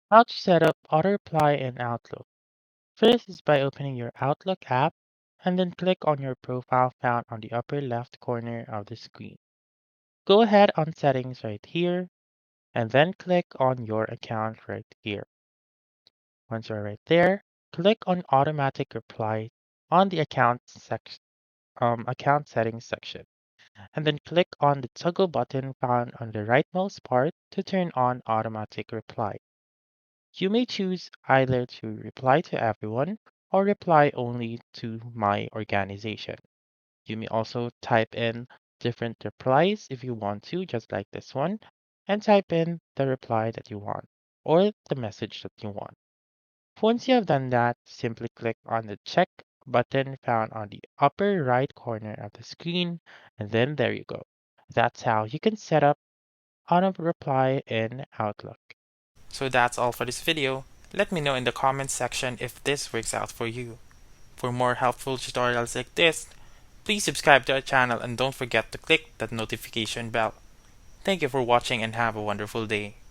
How to set up auto reply in Outlook. First is by opening your Outlook app and then click on your profile found on the upper left corner of the screen. Go ahead on Settings right here and then click on your account right here. Once you're right there, click on Automatic Reply on the account settings section, and then click on the toggle button found on the rightmost part to turn on automatic reply. You may choose either to reply to everyone or reply only to my organization. You may also type in different replies if you want to, just like this one, and type in the reply that you want or the message that you want. Once you have done that, simply click on the check button found on the upper right corner of the screen, and then there you go. That's how you can set up auto reply in Outlook. So that's all for this video. Let me know in the comments section if this works out for you. For more helpful tutorials like this, please subscribe to our channel and don't forget to click that notification bell. Thank you for watching and have a wonderful day.